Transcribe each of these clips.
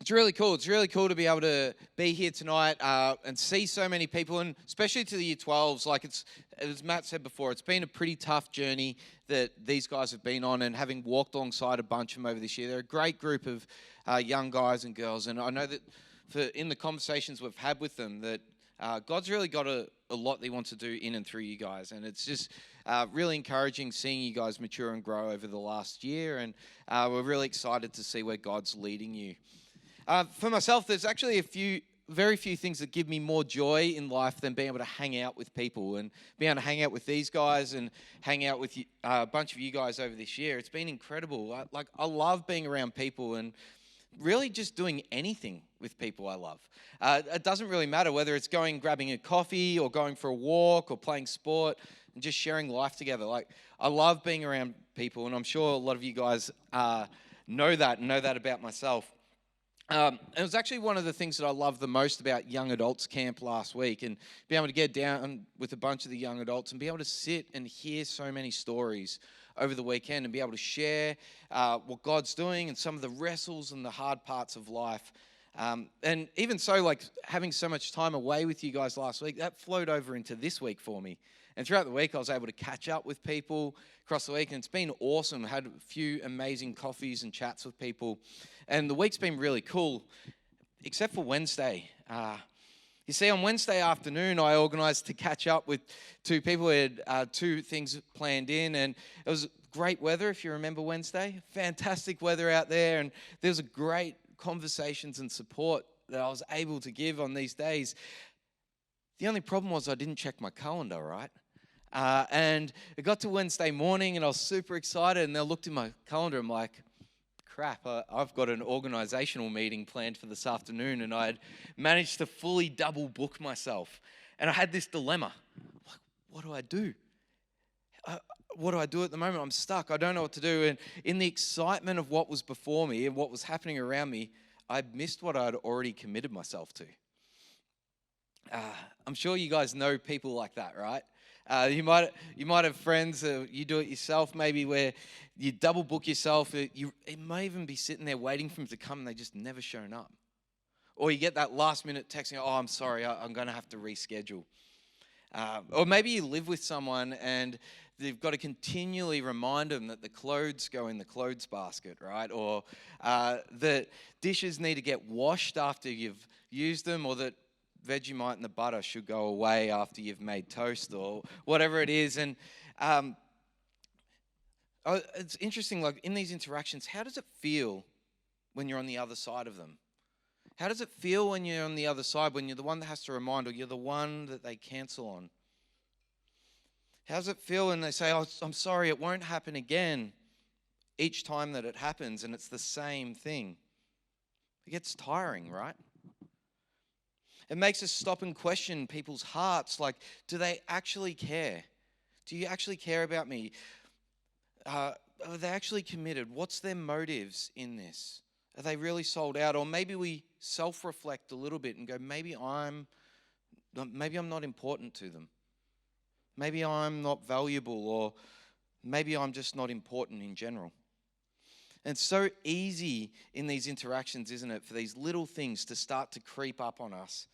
It's really cool. It's really cool to be able to be here tonight and see so many people, and especially to the Year 12s. Like as Matt said before, it's been a pretty tough journey that these guys have been on, and having walked alongside a bunch of them over this year, they're a great group of young guys and girls. And I know that in the conversations we've had with them, that God's really got a lot that He wants to do in and through you guys, and it's just really encouraging seeing you guys mature and grow over the last year, and we're really excited to see where God's leading you. For myself, there's actually very few things that give me more joy in life than being able to hang out with people, and being able to hang out with these guys and hang out with a bunch of you guys over this year. It's been incredible. I love being around people and really just doing anything with people I love. It doesn't really matter whether it's grabbing a coffee or going for a walk or playing sport and just sharing life together. I love being around people, and I'm sure a lot of you guys know that about myself. It was actually one of the things that I loved the most about Young Adults Camp last week, and be able to get down with a bunch of the young adults and be able to sit and hear so many stories over the weekend and be able to share what God's doing and some of the wrestles and the hard parts of life. And even so, having so much time away with you guys last week, that flowed over into this week for me. And throughout the week, I was able to catch up with people across the week, and it's been awesome. I had a few amazing coffees and chats with people, and the week's been really cool, except for Wednesday. You see, on Wednesday afternoon, I organised to catch up with two people. We had two things planned in, and it was great weather, if you remember Wednesday. Fantastic weather out there, and there was a great conversations and support that I was able to give on these days. The only problem was I didn't check my calendar, right? And it got to Wednesday morning, and I was super excited, and I looked in my calendar, I'm like, crap, I've got an organisational meeting planned for this afternoon, and I had managed to fully double book myself. And I had this dilemma. Like, what do I do? What do I do at the moment? I'm stuck. I don't know what to do. And in the excitement of what was before me and what was happening around me, I missed what I'd already committed myself to. I'm sure you guys know people like that, right? You might have friends, you do it yourself maybe, where you double book yourself. It may even be sitting there waiting for them to come and they just never shown up. Or you get that last minute texting, oh, I'm sorry, I'm going to have to reschedule. Or maybe you live with someone and you've got to continually remind them that the clothes go in the clothes basket, right? Or that dishes need to get washed after you've used them, or that Vegemite and the butter should go away after you've made toast, or whatever it is. And it's interesting, in these interactions, how does it feel when you're on the other side of them? How does it feel when you're on the other side, when you're the one that has to remind, or you're the one that they cancel on? How does it feel when they say, oh, I'm sorry, it won't happen again, each time that it happens, and it's the same thing? It gets tiring, right? It makes us stop and question people's hearts. Do they actually care? Do you actually care about me? Are they actually committed? What's their motives in this? Are they really sold out? Or maybe we self-reflect a little bit and go, maybe I'm not important to them. Maybe I'm not valuable, or maybe I'm just not important in general. And it's so easy in these interactions, isn't it, for these little things to start to creep up on us,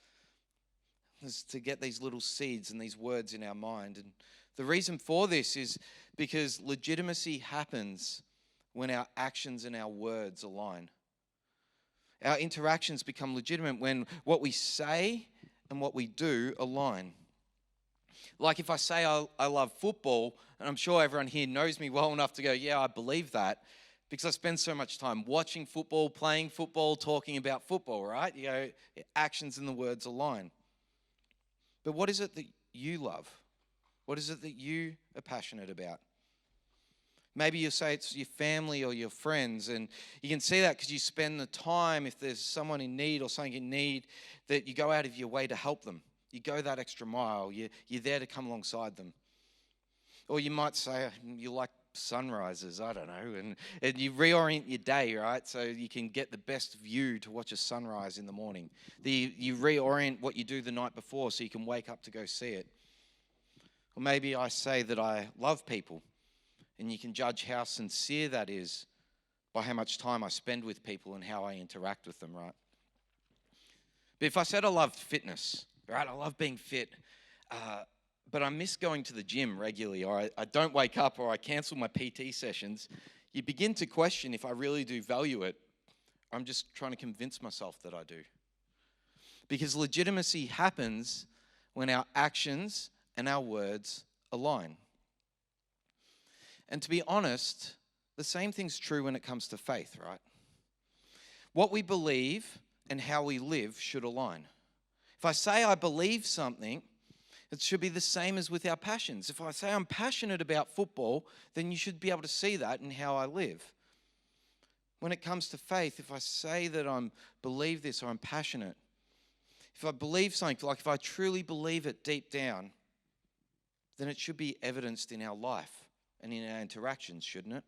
to get these little seeds and these words in our mind. And the reason for this is because legitimacy happens when our actions and our words align. Our interactions become legitimate when what we say and what we do align. Like if I say I love football, and I'm sure everyone here knows me well enough to go, yeah, I believe that, because I spend so much time watching football, playing football, talking about football, right? Actions and the words align. But what is it that you love? What is it that you are passionate about? Maybe you say it's your family or your friends, and you can see that because you spend the time, if there's someone in need or something in need, that you go out of your way to help them. You go that extra mile. You're there to come alongside them. Or you might say you like sunrises, I don't know, and you reorient your day, right? So you can get the best view to watch a sunrise in the morning. You reorient what you do the night before so you can wake up to go see it. Or maybe I say that I love people, and you can judge how sincere that is by how much time I spend with people and how I interact with them, right? But if I said I loved fitness, right? I love being fit, but I miss going to the gym regularly, or I don't wake up, or I cancel my PT sessions, you begin to question if I really do value it. I'm just trying to convince myself that I do. Because legitimacy happens when our actions and our words align. And to be honest, the same thing's true when it comes to faith, right? What we believe and how we live should align. If I say I believe something, it should be the same as with our passions. If I say I'm passionate about football, then you should be able to see that in how I live. When it comes to faith, if I say that I believe this or I'm passionate, if I believe something, like if I truly believe it deep down, then it should be evidenced in our life and in our interactions, shouldn't it?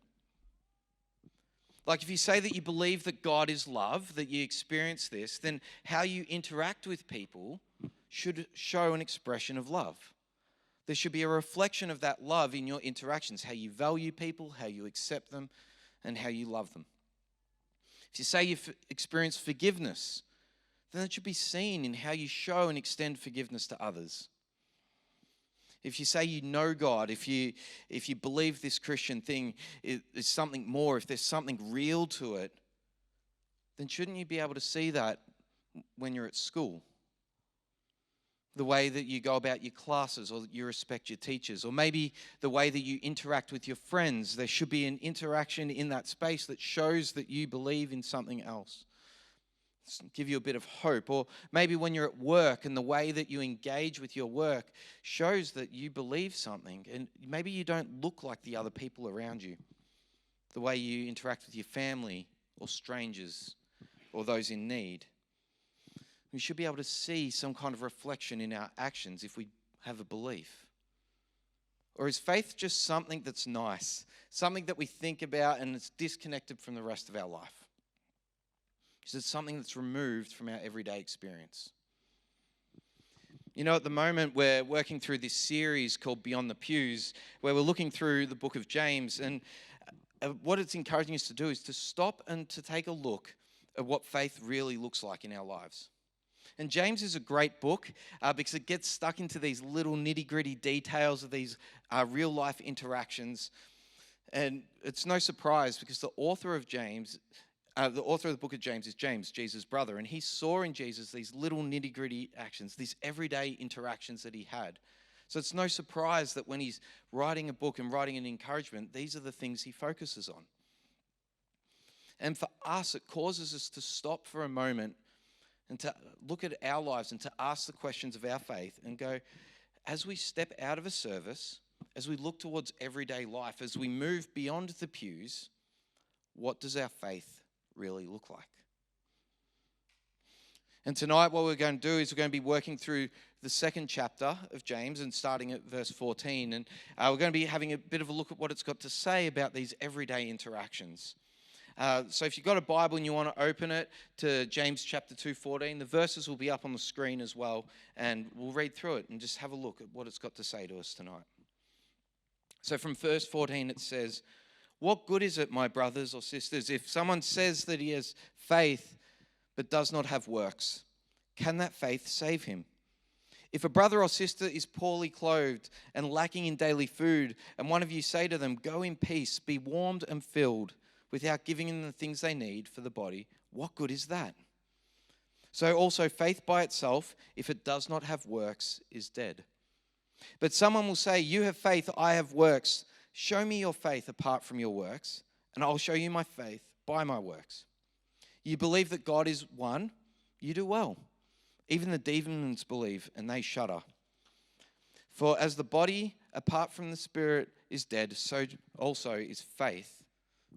Like if you say that you believe that God is love, that you experience this, then how you interact with people should show an expression of love. There should be a reflection of that love in your interactions, how you value people, how you accept them, and how you love them. If you say you've experienced forgiveness, then it should be seen in how you show and extend forgiveness to others. If you say you know God, if you believe this Christian thing is something more, if there's something real to it, then shouldn't you be able to see that when you're at school? The way that you go about your classes, or that you respect your teachers, or maybe the way that you interact with your friends. There should be an interaction in that space that shows that you believe in something else. Give you a bit of hope. Or maybe when you're at work and the way that you engage with your work shows that you believe something, and maybe you don't look like the other people around you. The way you interact with your family or strangers or those in need. We should be able to see some kind of reflection in our actions if we have a belief. Or is faith just something that's nice, something that we think about and it's disconnected from the rest of our life? Is it something that's removed from our everyday experience? You know, at the moment we're working through this series called Beyond the Pews, where we're looking through the book of James, and what it's encouraging us to do is to stop and to take a look at what faith really looks like in our lives. And James is a great book because it gets stuck into these little nitty-gritty details of these real-life interactions. And it's no surprise because the author of the book of James is James, Jesus' brother. And he saw in Jesus these little nitty-gritty actions, these everyday interactions that he had. So it's no surprise that when he's writing a book and writing an encouragement, these are the things he focuses on. And for us, it causes us to stop for a moment and to look at our lives and to ask the questions of our faith and go, as we step out of a service, as we look towards everyday life, as we move beyond the pews, what does our faith really look like? And tonight what we're going to do is we're going to be working through the second chapter of James and starting at verse 14. And we're going to be having a bit of a look at what it's got to say about these everyday interactions. So if you've got a Bible and you want to open it to James chapter 2:14, the verses will be up on the screen as well, and we'll read through it and just have a look at what it's got to say to us tonight. So from verse 14 it says, "What good is it, my brothers or sisters, if someone says that he has faith but does not have works? Can that faith save him? If a brother or sister is poorly clothed and lacking in daily food, and one of you say to them, 'Go in peace, be warmed and filled,' without giving them the things they need for the body, what good is that? So also faith by itself, if it does not have works, is dead. But someone will say, 'You have faith, I have works. Show me your faith apart from your works, and I'll show you my faith by my works.' You believe that God is one, you do well. Even the demons believe, and they shudder. For as the body apart from the spirit is dead, so also is faith,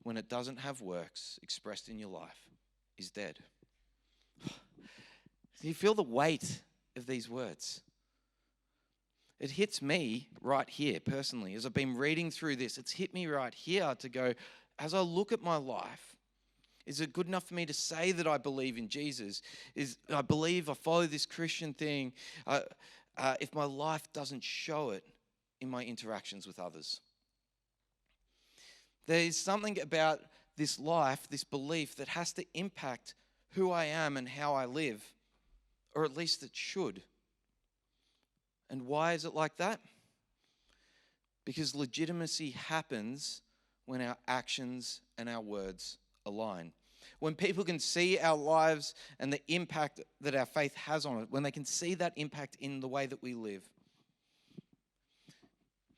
when it doesn't have works expressed in your life, is dead." Do you feel the weight of these words? It hits me right here personally. As I've been reading through this, it's hit me right here to go, as I look at my life, is it good enough for me to say that I believe in Jesus? I believe I follow this Christian thing if my life doesn't show it in my interactions with others? There's something about this life, this belief that has to impact who I am and how I live, or at least it should. And why is it like that? Because legitimacy happens when our actions and our words align. When people can see our lives and the impact that our faith has on it, when they can see that impact in the way that we live.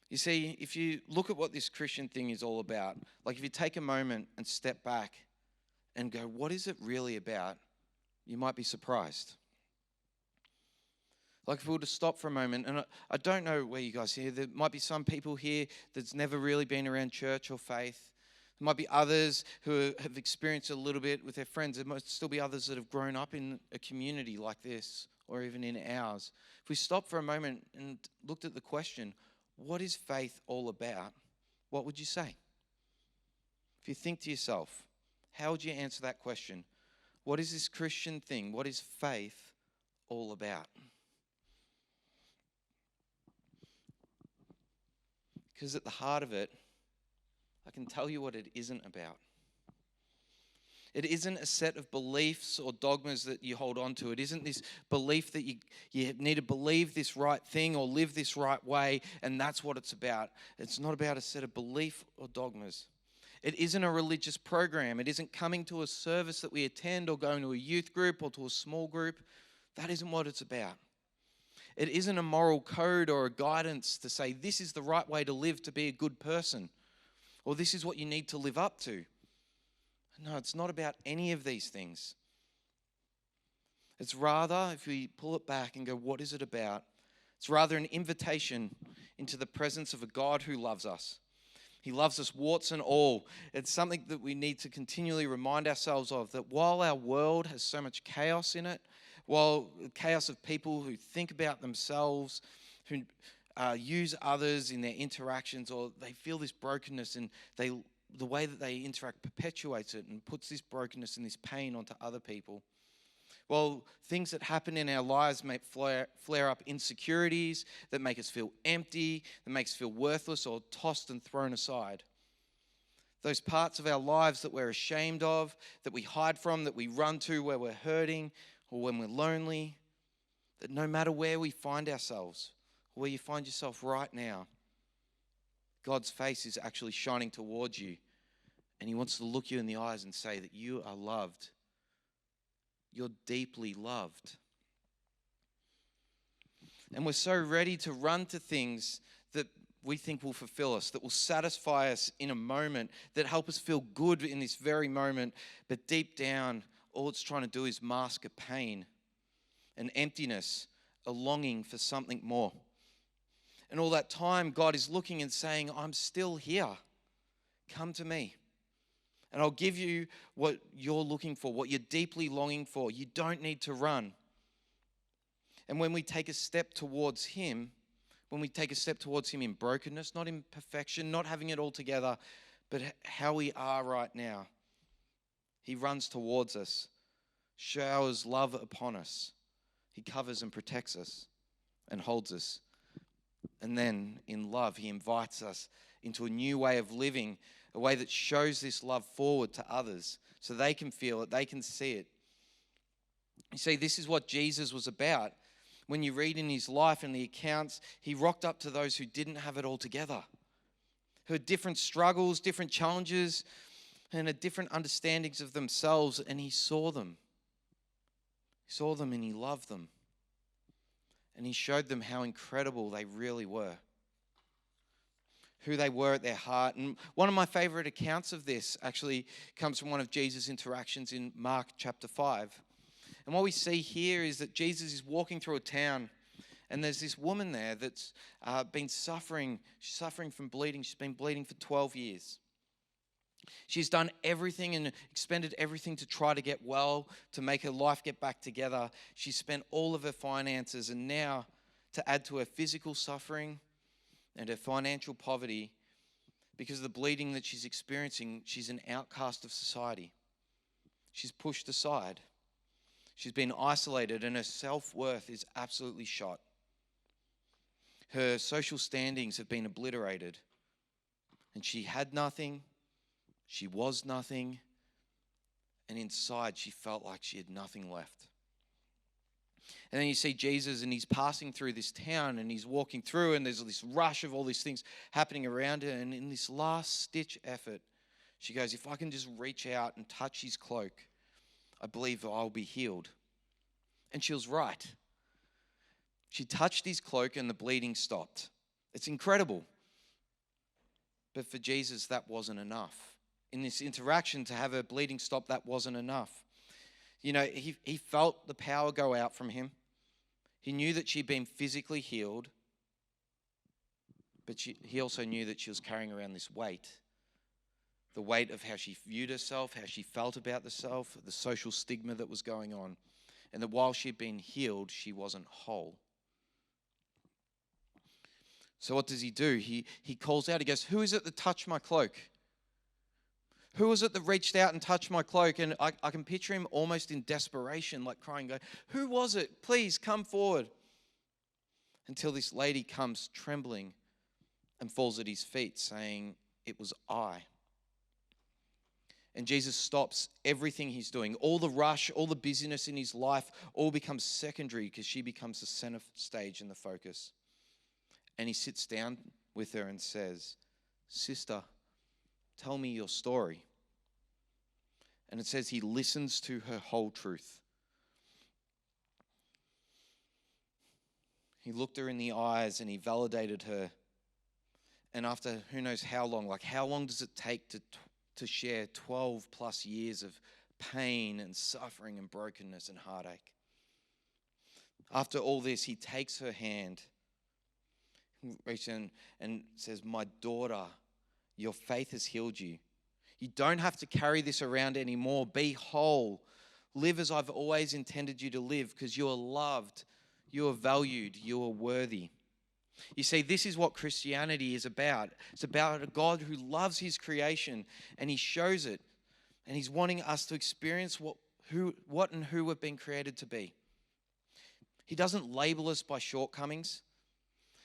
You see, if you look at what this Christian thing is all about, like if you take a moment and step back and go, what is it really about? You might be surprised. Like if we were to stop for a moment, and I don't know where you guys are here, there might be some people here that's never really been around church or faith. There might be others who have experienced a little bit with their friends. There might still be others that have grown up in a community like this, or even in ours. If we stop for a moment and looked at the question, what is faith all about? What would you say? If you think to yourself, how would you answer that question? What is this Christian thing? What is faith all about? Because at the heart of it, I can tell you what it isn't about. It isn't a set of beliefs or dogmas that you hold on to. It isn't this belief that you need to believe this right thing or live this right way, and that's what it's about. It's not about a set of belief or dogmas. It isn't a religious program. It isn't coming to a service that we attend or going to a youth group or to a small group. That isn't what it's about. It isn't a moral code or a guidance to say this is the right way to live to be a good person, or this is what you need to live up to. No, it's not about any of these things. It's rather, if we pull it back and go, what is it about? It's rather an invitation into the presence of a God who loves us. He loves us warts and all. It's something that we need to continually remind ourselves of, that while our world has so much chaos in it, while chaos of people who think about themselves, who use others in their interactions, or they feel this brokenness and the way that they interact perpetuates it and puts this brokenness and this pain onto other people. Well, things that happen in our lives may flare up insecurities that make us feel empty, that makes us feel worthless or tossed and thrown aside. Those parts of our lives that we're ashamed of, that we hide from, that we run to where we're hurting or when we're lonely, that no matter where we find ourselves, where you find yourself right now, God's face is actually shining towards you, and he wants to look you in the eyes and say that you are loved. You're deeply loved. And we're so ready to run to things that we think will fulfill us, that will satisfy us in a moment, that help us feel good in this very moment, but deep down, all it's trying to do is mask a pain, an emptiness, a longing for something more. And all that time, God is looking and saying, I'm still here. Come to me. And I'll give you what you're looking for, what you're deeply longing for. You don't need to run. And when we take a step towards him, when we take a step towards him in brokenness, not in perfection, not having it all together, but how we are right now, he runs towards us, showers love upon us. He covers and protects us and holds us. And then in love, he invites us into a new way of living, a way that shows this love forward to others so they can feel it, they can see it. You see, this is what Jesus was about. When you read in his life and the accounts, he rocked up to those who didn't have it all together, who had different struggles, different challenges, and had different understandings of themselves, and he saw them. He saw them and he loved them. And he showed them how incredible they really were, who they were at their heart. And one of my favorite accounts of this actually comes from one of Jesus' interactions in Mark chapter 5. And what we see here is that Jesus is walking through a town, and there's this woman there that's been suffering. She's suffering from bleeding. She's been bleeding for 12 years. She's done everything and expended everything to try to get well, to make her life get back together. She's spent all of her finances, and now to add to her physical suffering and her financial poverty, because of the bleeding that she's experiencing, she's an outcast of society. She's pushed aside. She's been isolated, and her self-worth is absolutely shot. Her social standings have been obliterated, and she had nothing. She was nothing. And inside, she felt like she had nothing left. And then you see Jesus, and he's passing through this town, and he's walking through, and there's this rush of all these things happening around her. And in this last-ditch effort, she goes, if I can just reach out and touch his cloak, I believe I'll be healed. And she was right. She touched his cloak, and the bleeding stopped. It's incredible. But for Jesus, that wasn't enough. In this interaction, to have her bleeding stop, that wasn't enough. You know, he felt the power go out from him. He knew that she'd been physically healed, but he also knew that she was carrying around this weight. The weight of how she viewed herself, how she felt about herself, the social stigma that was going on. And that while she'd been healed, she wasn't whole. So what does he do? He calls out, he goes, who is it that touched my cloak? Who was it that reached out and touched my cloak? And I can picture him almost in desperation, like crying, going, who was it? Please come forward. Until this lady comes trembling and falls at his feet saying, it was I. And Jesus stops everything he's doing. All the rush, all the busyness in his life, all becomes secondary because she becomes the center stage and the focus. And he sits down with her and says, sister, tell me your story. And it says he listens to her whole truth. He looked her in the eyes and he validated her. And after who knows how long, like how long does it take to share 12 plus years of pain and suffering and brokenness and heartache? After all this, he takes her hand, reaches in and says, my daughter, your faith has healed you. You don't have to carry this around anymore. Be whole. Live as I've always intended you to live because you are loved, you are valued, you are worthy. You see, this is what Christianity is about. It's about a God who loves his creation and he shows it. And he's wanting us to experience what and who we've been created to be. He doesn't label us by shortcomings.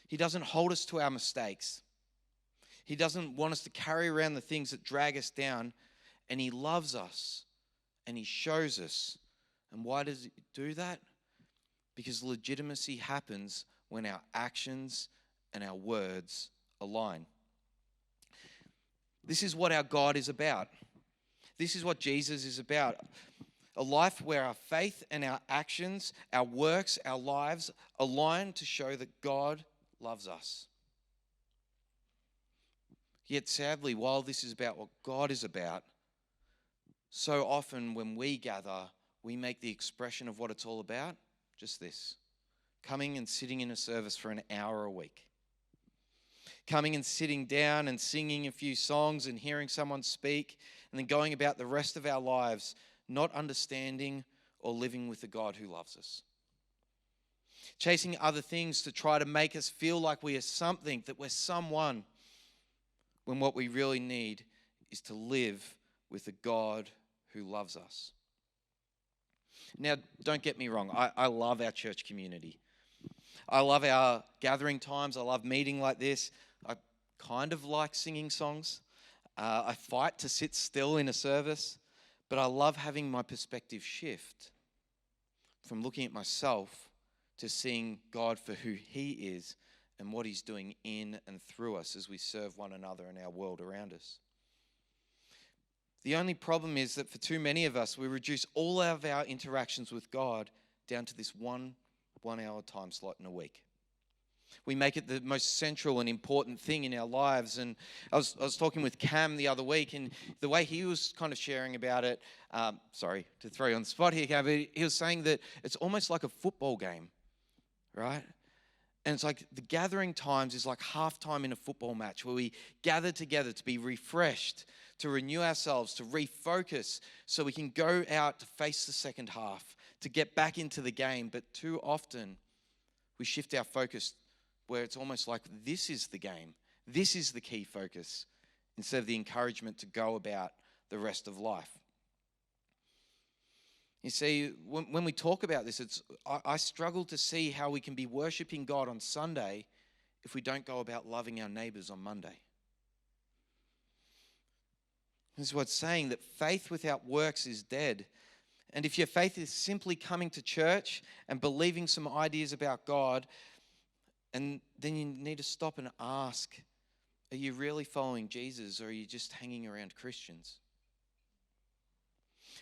He doesn't hold us to our mistakes. He doesn't want us to carry around the things that drag us down. And he loves us and he shows us. And why does he do that? Because legitimacy happens when our actions and our words align. This is what our God is about. This is what Jesus is about. A life where our faith and our actions, our works, our lives align to show that God loves us. Yet sadly, while this is about what God is about, so often when we gather, we make the expression of what it's all about just this: coming and sitting in a service for an hour a week. Coming and sitting down and singing a few songs and hearing someone speak, and then going about the rest of our lives not understanding or living with the God who loves us. Chasing other things to try to make us feel like we are something, that we're someone, when what we really need is to live with a God who loves us. Now, don't get me wrong. I love our church community. I love our gathering times. I love meeting like this. I kind of like singing songs. I fight to sit still in a service, but I love having my perspective shift from looking at myself to seeing God for who he is and what he's doing in and through us as we serve one another and our world around us. The only problem is that for too many of us, we reduce all of our interactions with God down to this one hour time slot in a week. We make it the most central and important thing in our lives. And I was talking with Cam the other week, and the way he was kind of sharing about it, sorry to throw you on the spot here, Cam, but he was saying that it's almost like a football game, right? And it's like the gathering times is like halftime in a football match where we gather together to be refreshed, to renew ourselves, to refocus so we can go out to face the second half, to get back into the game. But too often we shift our focus where it's almost like this is the game. This is the key focus instead of the encouragement to go about the rest of life. You see, when we talk about this, I struggle to see how we can be worshiping God on Sunday if we don't go about loving our neighbours on Monday. This is what's saying, that faith without works is dead. And if your faith is simply coming to church and believing some ideas about God, and then you need to stop and ask, are you really following Jesus, or are you just hanging around Christians?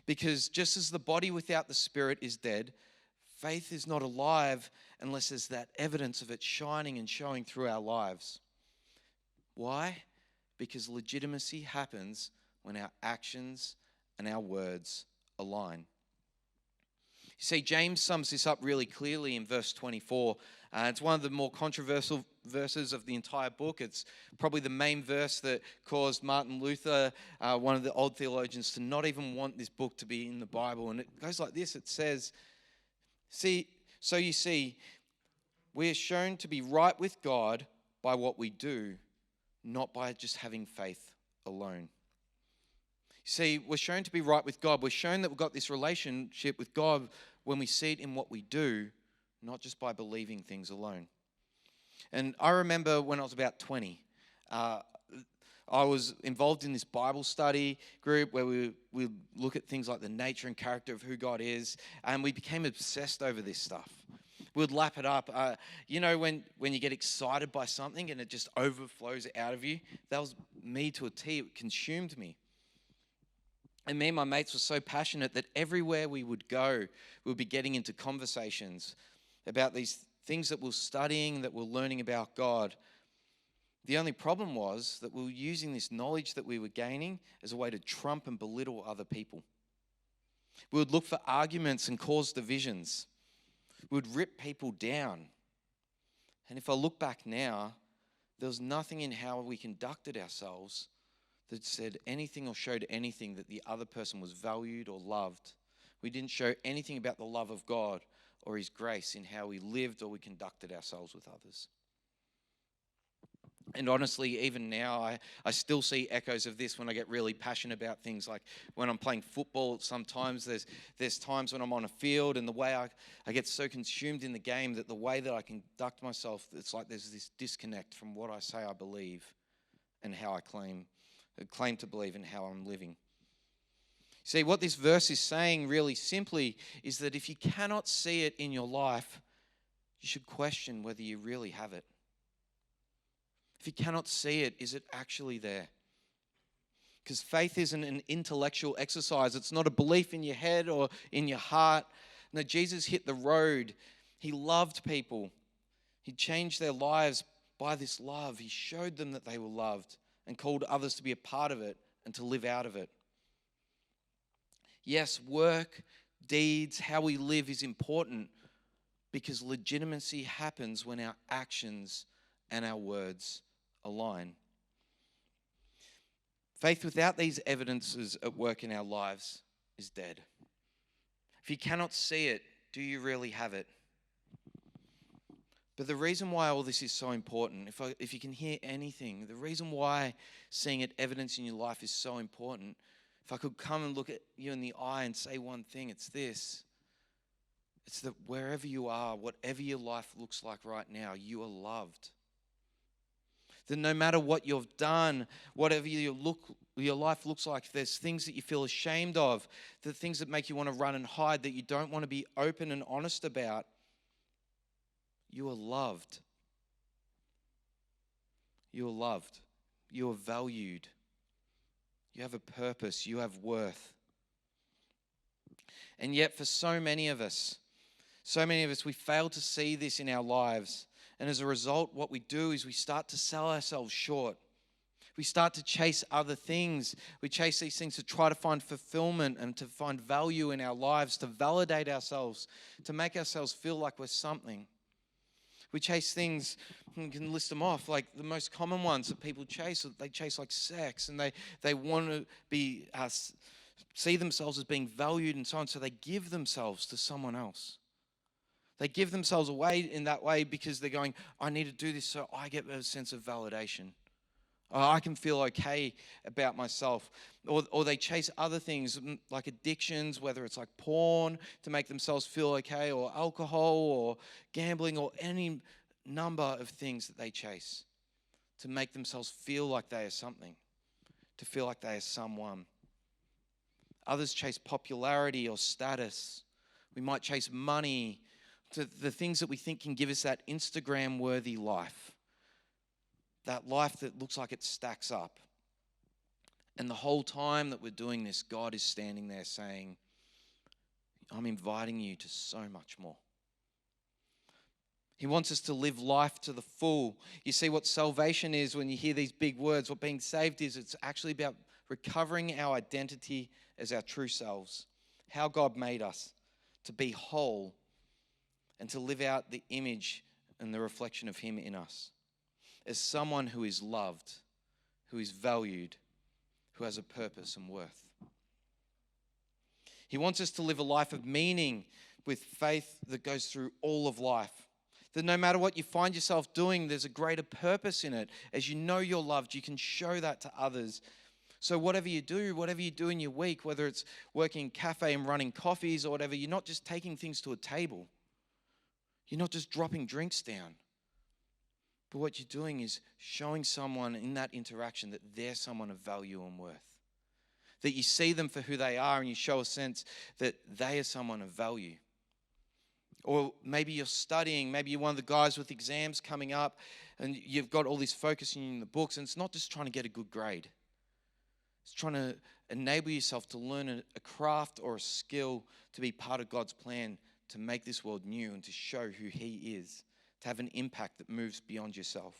Because just as the body without the spirit is dead, faith is not alive unless there's that evidence of it shining and showing through our lives. Why? Because legitimacy happens when our actions and our words align. You see, James sums this up really clearly in verse 24. It's one of the more controversial verses of the entire book. It's probably the main verse that caused Martin Luther, one of the old theologians, to not even want this book to be in the Bible. And it goes like this. It says, so you see, we are shown to be right with God by what we do, not by just having faith alone. See, we're shown to be right with God. We're shown that we've got this relationship with God when we see it in what we do, not just by believing things alone. And I remember when I was about 20, I was involved in this Bible study group where we look at things like the nature and character of who God is, and we became obsessed over this stuff. We'd lap it up. When you get excited by something and it just overflows out of you, that was me to a T. It consumed me. And me and my mates were so passionate that everywhere we would go, we'd be getting into conversations about these things that we're studying, that we're learning about God. The only problem was that we were using this knowledge that we were gaining as a way to trump and belittle other people. We would look for arguments and cause divisions. We would rip people down. And if I look back now, there was nothing in how we conducted ourselves that said anything or showed anything that the other person was valued or loved. We didn't show anything about the love of God or His grace in how we lived or we conducted ourselves with others. And honestly, even now, I still see echoes of this when I get really passionate about things. Like when I'm playing football, sometimes there's times when I'm on a field, and the way I get so consumed in the game that the way that I conduct myself, it's like there's this disconnect from what I say I believe and how I claim to believe and how I'm living. See, what this verse is saying really simply is that if you cannot see it in your life, you should question whether you really have it. If you cannot see it, is it actually there? Because faith isn't an intellectual exercise. It's not a belief in your head or in your heart. No, Jesus hit the road. He loved people. He changed their lives by this love. He showed them that they were loved and called others to be a part of it and to live out of it. Yes, work, deeds, how we live is important because legitimacy happens when our actions and our words align. Faith without these evidences at work in our lives is dead. If you cannot see it, do you really have it? But the reason why all this is so important, if you can hear anything, the reason why seeing it evidence in your life is so important, if I could come and look at you in the eye and say one thing, it's this. It's that wherever you are, whatever your life looks like right now, you are loved. That no matter what you've done, whatever your life looks like, if there's things that you feel ashamed of, the things that make you want to run and hide, that you don't want to be open and honest about, you are loved. You are loved. You are valued. You have a purpose. You have worth. And yet for so many of us, we fail to see this in our lives. And as a result, what we do is we start to sell ourselves short. We start to chase other things. We chase these things to try to find fulfillment and to find value in our lives, to validate ourselves, to make ourselves feel like we're something. We chase things, we can list them off, like the most common ones that people chase. They chase like sex, and they want to be see themselves as being valued and so on, so they give themselves to someone else. They give themselves away in that way because they're going, I need to do this so I get a sense of validation. I can feel okay about myself. Or they chase other things like addictions, whether it's like porn to make themselves feel okay, or alcohol or gambling, or any number of things that they chase to make themselves feel like they are something, to feel like they are someone. Others chase popularity or status. We might chase money, to the things that we think can give us that Instagram-worthy life. That life that looks like it stacks up. And the whole time that we're doing this, God is standing there saying, I'm inviting you to so much more. He wants us to live life to the full. You see what salvation is when you hear these big words. What being saved is, it's actually about recovering our identity as our true selves. How God made us to be whole and to live out the image and the reflection of Him in us. As someone who is loved, who is valued, who has a purpose and worth. He wants us to live a life of meaning with faith that goes through all of life. That no matter what you find yourself doing, there's a greater purpose in it. As you know you're loved, you can show that to others. So whatever you do in your week, whether it's working in a cafe and running coffees or whatever, you're not just taking things to a table. You're not just dropping drinks down. But what you're doing is showing someone in that interaction that they're someone of value and worth. That you see them for who they are and you show a sense that they are someone of value. Or maybe you're studying, maybe you're one of the guys with exams coming up and you've got all this focus in the books, and it's not just trying to get a good grade. It's trying to enable yourself to learn a craft or a skill to be part of God's plan to make this world new and to show who He is, to have an impact that moves beyond yourself.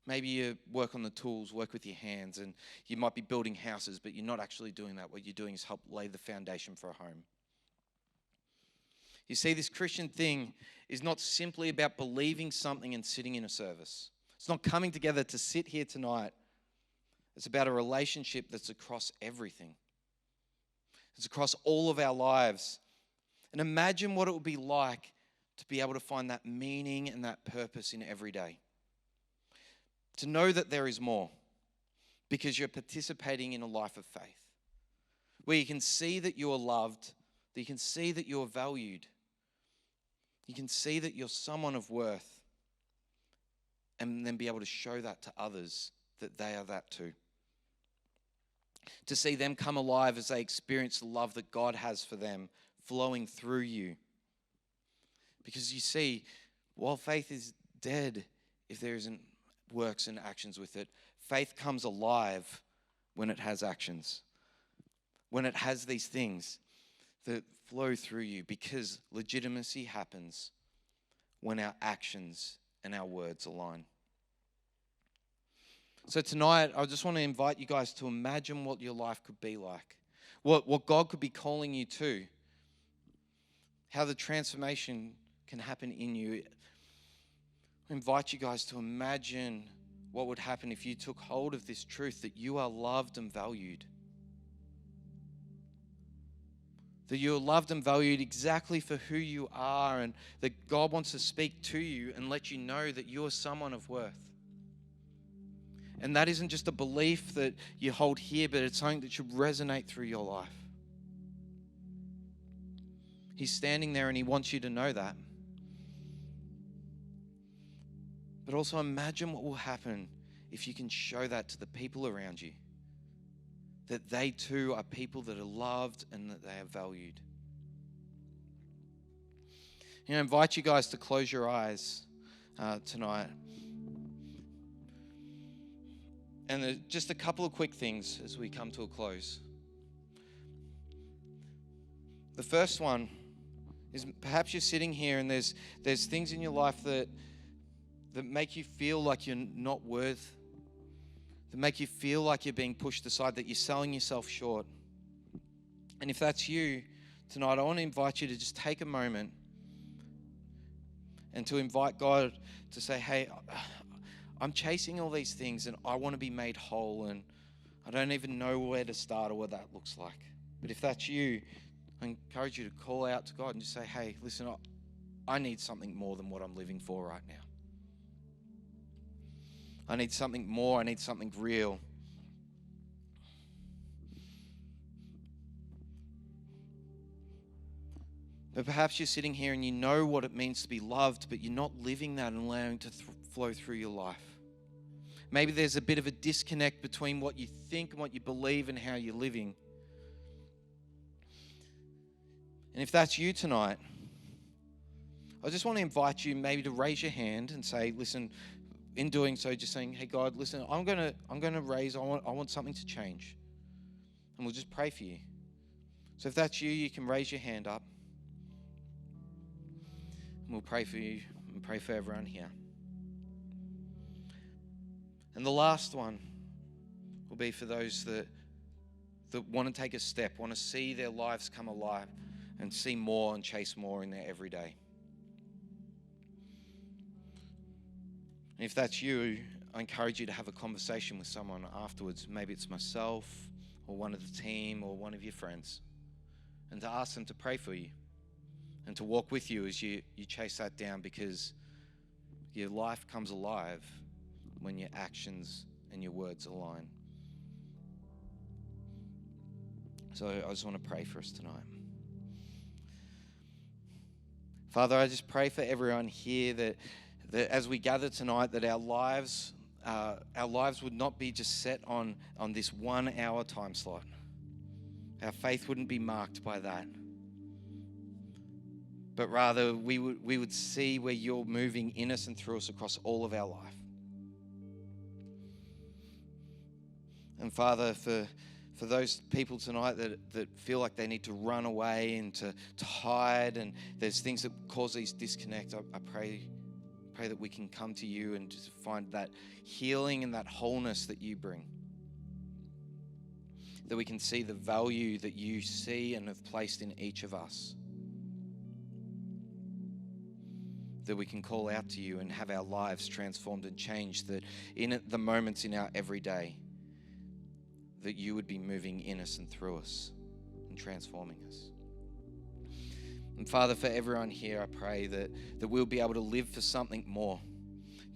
Maybe you work on the tools, work with your hands, and you might be building houses, but you're not actually doing that. What you're doing is help lay the foundation for a home. You see, this Christian thing is not simply about believing something and sitting in a service. It's not coming together to sit here tonight. It's about a relationship that's across everything. It's across all of our lives. And imagine what it would be like to be able to find that meaning and that purpose in every day. To know that there is more because you're participating in a life of faith. Where you can see that you are loved, that you can see that you are valued. You can see that you're someone of worth, and then be able to show that to others, that they are that too. To see them come alive as they experience the love that God has for them flowing through you. Because you see, while faith is dead if there isn't works and actions with it, faith comes alive when it has actions. When it has these things that flow through you, because legitimacy happens when our actions and our words align. So tonight, I just want to invite you guys to imagine what your life could be like, what God could be calling you to, how the transformation can happen in you. I invite you guys to imagine what would happen if you took hold of this truth that you are loved and valued. That you're loved and valued exactly for who you are, and that God wants to speak to you and let you know that you are someone of worth. And that isn't just a belief that you hold here, but it's something that should resonate through your life. He's standing there and He wants you to know that. But also imagine what will happen if you can show that to the people around you. That they too are people that are loved and that they are valued. I invite you guys to close your eyes tonight. And just a couple of quick things as we come to a close. The first one is perhaps you're sitting here and there's things in your life that make you feel like you're not worth, that make you feel like you're being pushed aside, that you're selling yourself short. And if that's you tonight, I want to invite you to just take a moment and to invite God to say, hey, I'm chasing all these things and I want to be made whole, and I don't even know where to start or what that looks like. But if that's you, I encourage you to call out to God and just say, hey, listen, I need something more than what I'm living for right now. I need something more. I need something real. But perhaps you're sitting here and you know what it means to be loved, but you're not living that and allowing it to flow through your life. maybe there's a bit of a disconnect between what you think and what you believe and how you're living. And if that's you tonight, I just want to invite you maybe to raise your hand and say, listen, in doing so, just saying, hey God, listen, I'm gonna raise, I want something to change. And we'll just pray for you. So if that's you, you can raise your hand up. And we'll pray for you and pray for everyone here. And the last one will be for those that want to take a step, want to see their lives come alive and see more and chase more in their everyday. And if that's you, I encourage you to have a conversation with someone afterwards. Maybe it's myself or one of the team or one of your friends. And to ask them to pray for you and to walk with you as you chase that down, because your life comes alive when your actions and your words align. So I just want to pray for us tonight. Father, I just pray for everyone here that as we gather tonight, that our lives would not be just set on this 1 hour time slot. Our faith wouldn't be marked by that. But rather, we would see where you're moving in us and through us across all of our life. And Father, for those people tonight that feel like they need to run away and to hide, and there's things that cause these disconnects, I pray that we can come to you and just find that healing and that wholeness that you bring. That we can see the value that you see and have placed in each of us. That we can call out to you and have our lives transformed and changed, that in the moments in our everyday, that you would be moving in us and through us and transforming us. And Father, for everyone here, I pray that we'll be able to live for something more.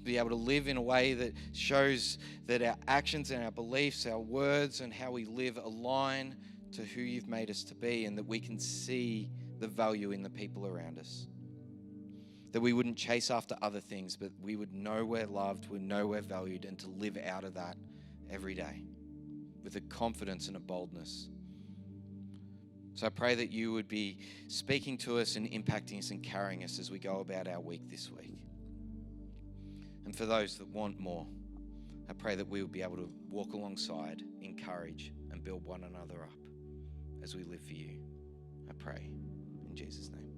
Be able to live in a way that shows that our actions and our beliefs, our words and how we live align to who you've made us to be, and that we can see the value in the people around us. That we wouldn't chase after other things, but we would know we're loved, we know we're valued, and to live out of that every day with a confidence and a boldness. So I pray that you would be speaking to us and impacting us and carrying us as we go about our week this week. And for those that want more, I pray that we will be able to walk alongside, encourage, and build one another up as we live for you. I pray in Jesus' name.